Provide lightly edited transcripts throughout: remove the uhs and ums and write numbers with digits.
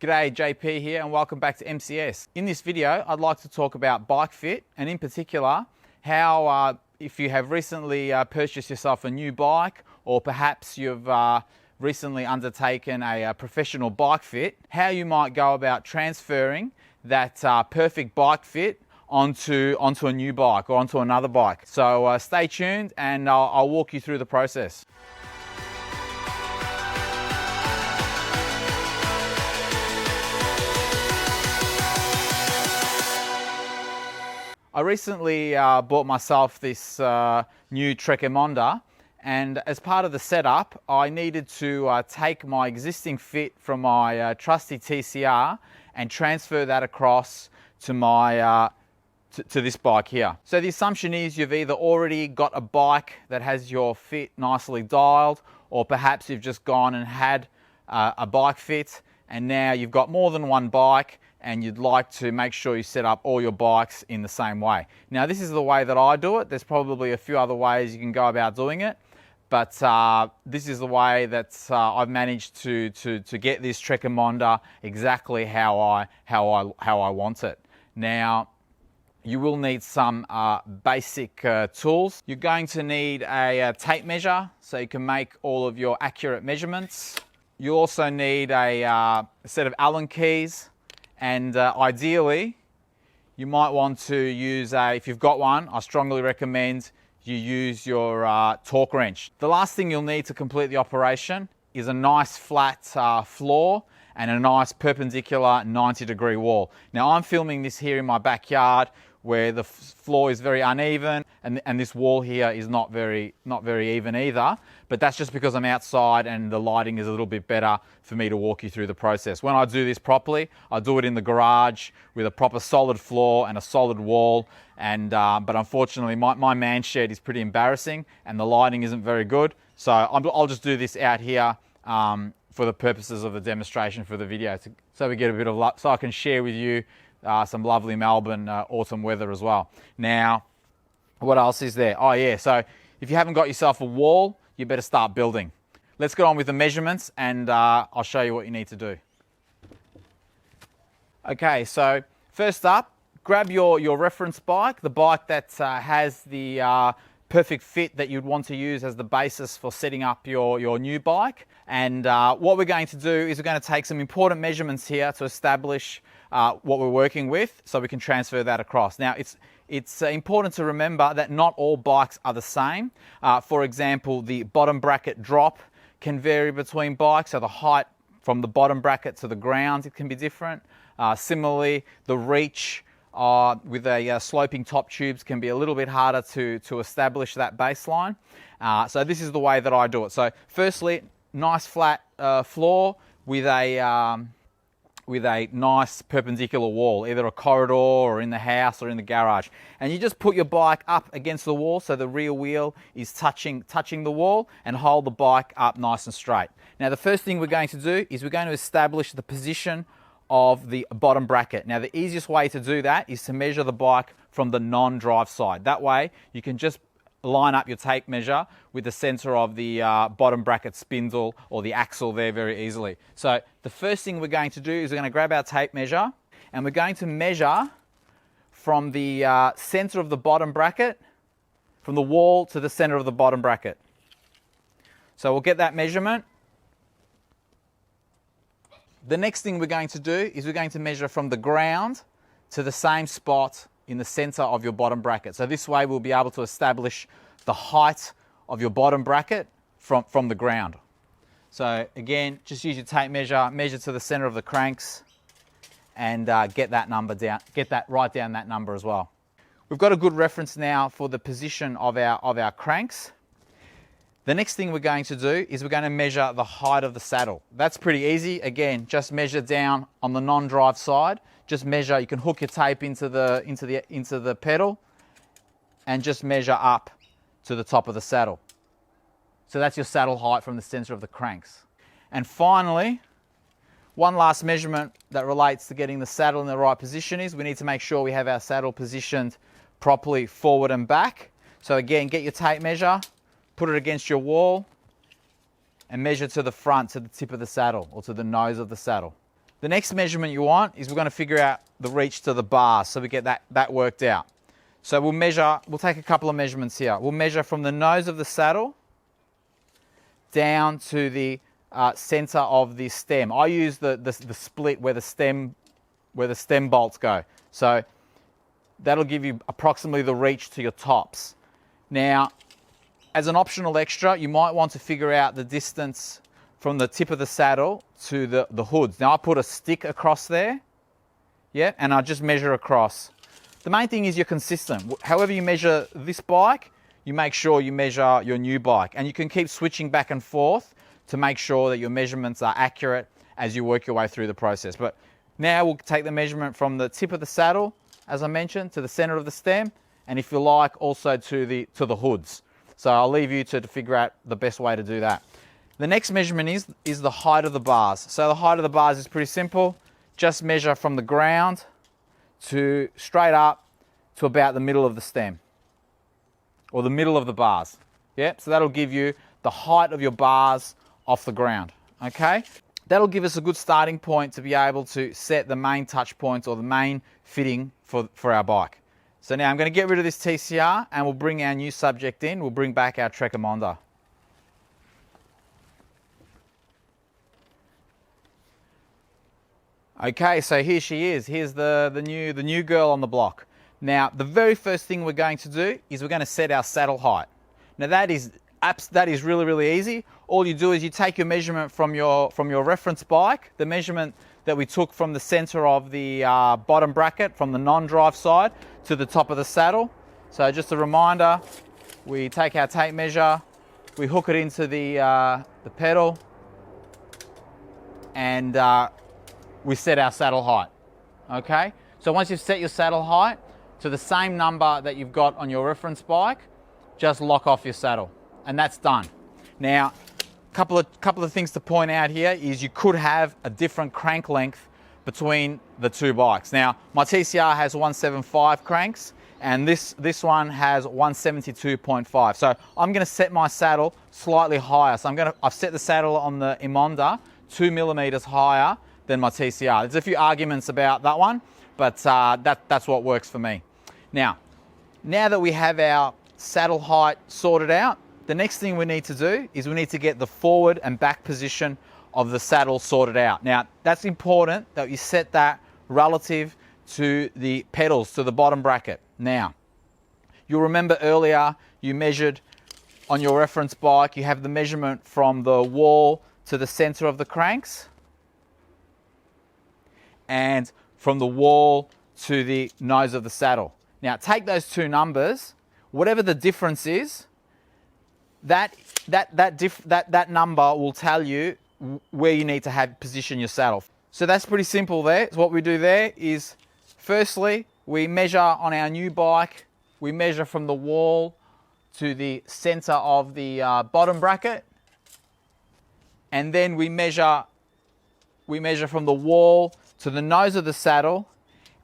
G'day, JP here and welcome back to MCS. In this video, I'd like to talk about bike fit and in particular, how if you have recently purchased yourself a new bike or perhaps you've recently undertaken a professional bike fit, how you might go about transferring that perfect bike fit onto a new bike or onto another bike. So stay tuned and I'll walk you through the process. I recently bought myself this new Trekker, and as part of the setup I needed to take my existing fit from my trusty TCR and transfer that across to my to this bike here. So the assumption is you've either already got a bike that has your fit nicely dialed, or perhaps you've just gone and had a bike fit and now you've got more than one bike and you'd like to make sure you set up all your bikes in the same way. Now this is the way that I do it. There's probably a few other ways you can go about doing it, but this is the way that I've managed to get this Trekker exactly how I want it. Now you will need some basic tools. You're going to need a tape measure so you can make all of your accurate measurements. You also need a set of Allen keys. And ideally, you might want to use if you've got one, I strongly recommend you use your torque wrench. The last thing you'll need to complete the operation is a nice flat floor and a nice perpendicular 90-degree wall. Now I'm filming this here in my backyard where the floor is very uneven and this wall here is not very even either, but that's just because I'm outside and the lighting is a little bit better for me to walk you through the process. When I do this properly, I do it in the garage with a proper solid floor and a solid wall, and but unfortunately my man shed is pretty embarrassing and the lighting isn't very good, so I'll just do this out here for the purposes of the demonstration for the video, so we get a bit of luck, so I can share with you some lovely Melbourne autumn weather as well. Now, what else is there? Oh yeah, so if you haven't got yourself a wall, you better start building. Let's get on with the measurements and I'll show you what you need to do. Okay, so first up, grab your reference bike, the bike that has the perfect fit that you'd want to use as the basis for setting up your new bike. And what we're going to do is we're going to take some important measurements here to establish what we're working with so we can transfer that across. Now it's important to remember that not all bikes are the same. For example, the bottom bracket drop can vary between bikes, so the height from the bottom bracket to the ground, it can be different. Similarly, the reach with a sloping top tubes can be a little bit harder to establish that baseline. So this is the way that I do it. So firstly, nice flat floor with a nice perpendicular wall, either a corridor or in the house or in the garage. And you just put your bike up against the wall so the rear wheel is touching the wall, and hold the bike up nice and straight. Now the first thing we're going to do is we're going to establish the position of the bottom bracket. Now the easiest way to do that is to measure the bike from the non-drive side. That way you can just line up your tape measure with the center of the bottom bracket spindle or the axle there very easily. So the first thing we're going to do is we're going to grab our tape measure and we're going to measure from the center of the bottom bracket, from the wall to the center of the bottom bracket. So we'll get that measurement. The next thing we're going to do is we're going to measure from the ground to the same spot in the center of your bottom bracket. So this way we'll be able to establish the height of your bottom bracket from the ground. So again, just use your tape measure, measure to the center of the cranks and get that number down, write down that number as well. We've got a good reference now for the position of our cranks. The next thing we're going to do is we're going to measure the height of the saddle. That's pretty easy. Again, just measure down on the non-drive side. Just measure, you can hook your tape into the pedal and just measure up to the top of the saddle. So that's your saddle height from the center of the cranks. And finally, one last measurement that relates to getting the saddle in the right position is we need to make sure we have our saddle positioned properly forward and back. So again, get your tape measure, put it against your wall and measure to the front, to the tip of the saddle or to the nose of the saddle. The next measurement you want is we're going to figure out the reach to the bars, so we get that worked out. So we'll take a couple of measurements here. We'll measure from the nose of the saddle down to the center of the stem. I use the split where the stem bolts go. So that'll give you approximately the reach to your tops. Now, as an optional extra, you might want to figure out the distance from the tip of the saddle to the hoods. Now I put a stick across there, yeah, and I just measure across. The main thing is you're consistent. However you measure this bike, you make sure you measure your new bike, and you can keep switching back and forth to make sure that your measurements are accurate as you work your way through the process. But now we'll take the measurement from the tip of the saddle, as I mentioned, to the center of the stem, and if you like, also to the hoods. So I'll leave you to figure out the best way to do that. The next measurement is the height of the bars. So the height of the bars is pretty simple. Just measure from the ground to straight up to about the middle of the stem, or the middle of the bars. Yep, so that'll give you the height of your bars off the ground, okay? That'll give us a good starting point to be able to set the main touch points or the main fitting for our bike. So now I'm going to get rid of this TCR and we'll bring our new subject in. We'll bring back our Trekker. Okay, so here she is. Here's the new girl on the block. Now, the very first thing we're going to do is we're going to set our saddle height. Now that is really, really easy. All you do is you take your measurement from your reference bike, the measurement that we took from the center of the bottom bracket, from the non-drive side to the top of the saddle. So just a reminder, we take our tape measure, we hook it into the pedal, and we set our saddle height. Okay? So once you've set your saddle height to the same number that you've got on your reference bike, just lock off your saddle, and that's done. Now, couple of things to point out here is you could have a different crank length between the two bikes. Now, my TCR has 175 cranks, and this one has 172.5. So I'm going to set my saddle slightly higher. So I've set the saddle on the Emonda 2 millimeters higher than my TCR. There's a few arguments about that one, but that's what works for me. Now that we have our saddle height sorted out, the next thing we need to do is we need to get the forward and back position of the saddle sorted out. Now, that's important that you set that relative to the pedals, to the bottom bracket. Now, you'll remember earlier you measured on your reference bike, you have the measurement from the wall to the center of the cranks, and from the wall to the nose of the saddle. Now, take those two numbers, whatever the difference is, that number will tell you where you need to position your saddle. So that's pretty simple there. So what we do there is, firstly, we measure on our new bike, we measure from the wall to the center of the bottom bracket, and then we measure from the wall to the nose of the saddle,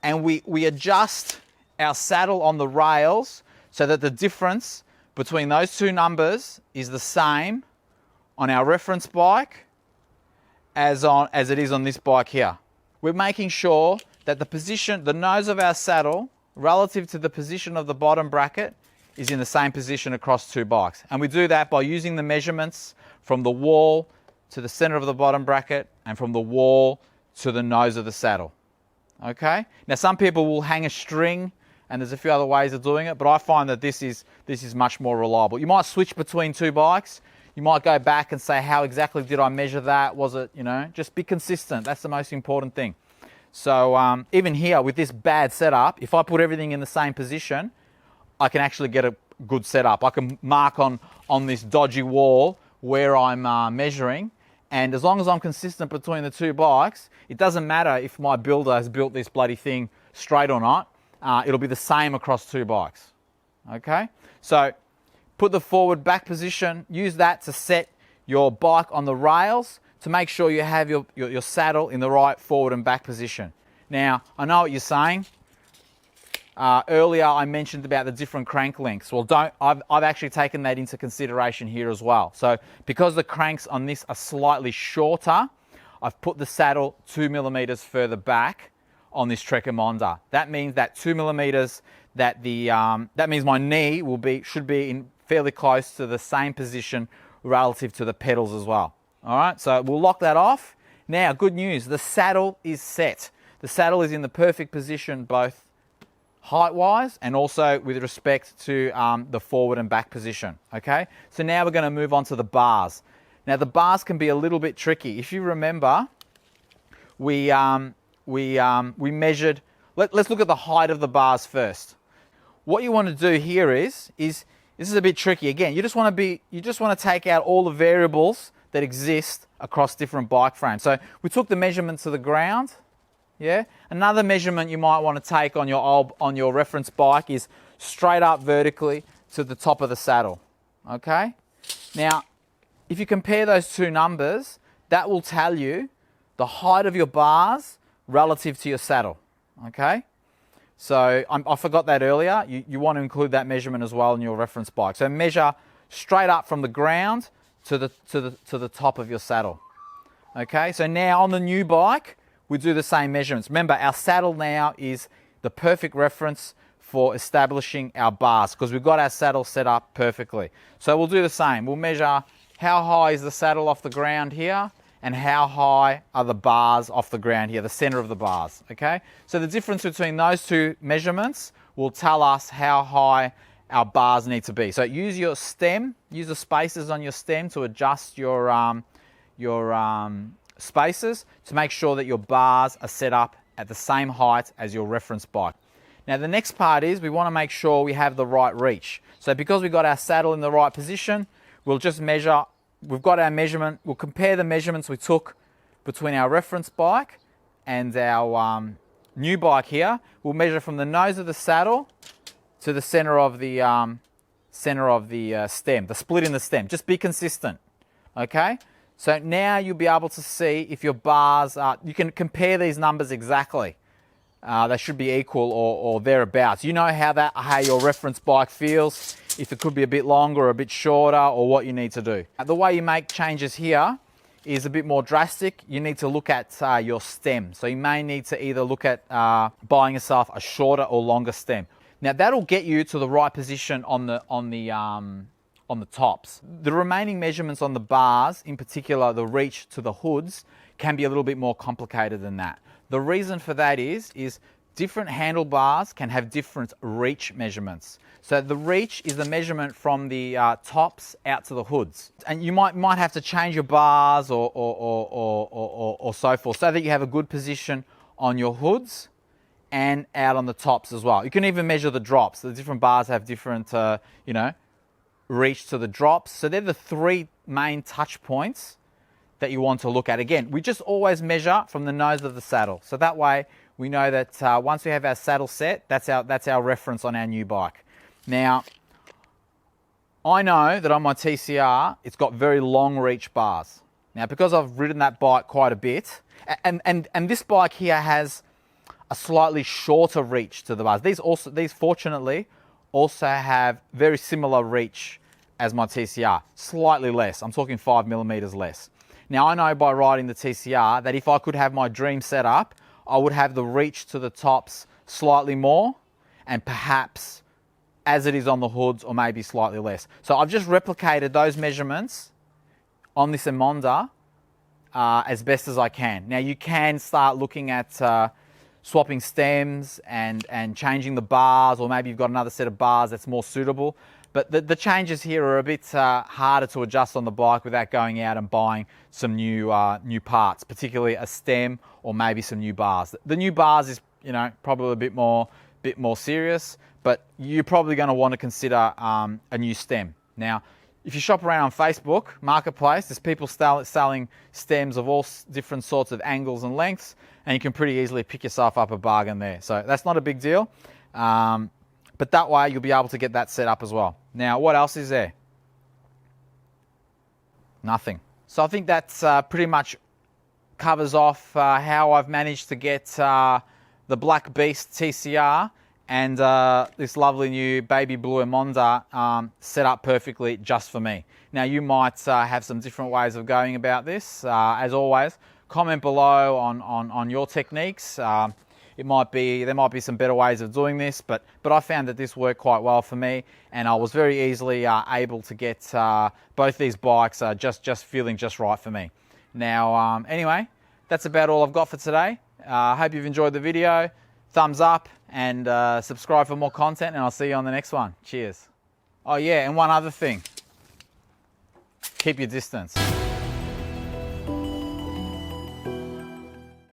and we adjust our saddle on the rails so that the difference between those two numbers is the same on our reference bike as it is on this bike here. We're making sure that the nose of our saddle relative to the position of the bottom bracket is in the same position across two bikes. And we do that by using the measurements from the wall to the center of the bottom bracket and from the wall to the nose of the saddle. Okay? Now some people will hang a string, and there's a few other ways of doing it, but I find that this is much more reliable. You might switch between two bikes. You might go back and say, how exactly did I measure that? Was it, just be consistent. That's the most important thing. So even here with this bad setup, if I put everything in the same position, I can actually get a good setup. I can mark on this dodgy wall where I'm measuring, and as long as I'm consistent between the two bikes, it doesn't matter if my builder has built this bloody thing straight or not. It'll be the same across two bikes. Okay, so put the forward back position, use that to set your bike on the rails to make sure you have your saddle in the right forward and back position. Now, I know what you're saying. Earlier I mentioned about the different crank lengths. Well, I've actually taken that into consideration here as well. So because the cranks on this are slightly shorter, I've put the saddle 2mm further back on this Trekker. That means that 2mm, that means my knee should be in fairly close to the same position relative to the pedals as well. All right, so we'll lock that off. Now, good news, the saddle is set. The saddle is in the perfect position, both height-wise and also with respect to the forward and back position, okay? So now we're gonna move on to the bars. Now, the bars can be a little bit tricky. If you remember, we measured, let's look at the height of the bars first. What you want to do here is this is a bit tricky. Again, you just want to take out all the variables that exist across different bike frames. So we took the measurements of the ground. Yeah. Another measurement you might want to take on your reference bike is straight up vertically to the top of the saddle. Okay. Now, if you compare those two numbers, that will tell you the height of your bars relative to your saddle. Okay. So I forgot that earlier. You want to include that measurement as well in your reference bike. So measure straight up from the ground to the top of your saddle. Okay. So now on the new bike, we do the same measurements. Remember, our saddle now is the perfect reference for establishing our bars because we've got our saddle set up perfectly. So we'll do the same. We'll measure how high is the saddle off the ground here and how high are the bars off the ground here, the center of the bars, okay? So the difference between those two measurements will tell us how high our bars need to be. So use your stem, use the spacers on your stem to adjust your spacers to make sure that your bars are set up at the same height as your reference bike. Now the next part is we want to make sure we have the right reach. So because we've got our saddle in the right position, we'll just measure, we've got our measurement, we'll compare the measurements we took between our reference bike and our new bike here. We'll measure from the nose of the saddle to the center of the stem, the split in the stem. Just be consistent, okay? So now you'll be able to see if your bars are, you can compare these numbers exactly. They should be equal or thereabouts. You know how your reference bike feels, if it could be a bit longer or a bit shorter or what you need to do. The way you make changes here is a bit more drastic. You need to look at your stem. So you may need to either look at buying yourself a shorter or longer stem. Now that'll get you to the right position on the tops. The remaining measurements on the bars, in particular the reach to the hoods, can be a little bit more complicated than that. The reason for that is different handlebars can have different reach measurements. So the reach is the measurement from the tops out to the hoods. And you might have to change your bars or so forth so that you have a good position on your hoods and out on the tops as well. You can even measure the drops. The different bars have different, reach to the drops. So they're the three main touch points that you want to look at. Again, we just always measure from the nose of the saddle. So that way we know that once we have our saddle set, that's our reference on our new bike. Now, I know that on my TCR, it's got very long reach bars. Now, because I've ridden that bike quite a bit, and this bike here has a slightly shorter reach to the bars. These fortunately also have very similar reach as my TCR, slightly less. I'm talking 5mm less. Now I know by riding the TCR that if I could have my dream setup, I would have the reach to the tops slightly more and perhaps as it is on the hoods or maybe slightly less. So I've just replicated those measurements on this Emonda as best as I can. Now you can start looking at swapping stems and changing the bars, or maybe you've got another set of bars that's more suitable. But the changes here are a bit harder to adjust on the bike without going out and buying some new parts, particularly a stem or maybe some new bars. The new bars is probably a bit more serious, but you're probably going to want to consider a new stem. Now, if you shop around on Facebook Marketplace, there's people selling stems of all different sorts of angles and lengths, and you can pretty easily pick yourself up a bargain there. So that's not a big deal. But that way you'll be able to get that set up as well. Now, what else is there? Nothing. So I think that's pretty much covers off how I've managed to get the Black Beast TCR and this lovely new baby blue Emonda set up perfectly just for me. Now, you might have some different ways of going about this. As always, comment below on your techniques. There might be some better ways of doing this, but I found that this worked quite well for me, and I was very easily able to get both these bikes just feeling just right for me. Now, anyway, that's about all I've got for today. I hope you've enjoyed the video. Thumbs up and subscribe for more content, and I'll see you on the next one. Cheers. Oh yeah, and one other thing. Keep your distance.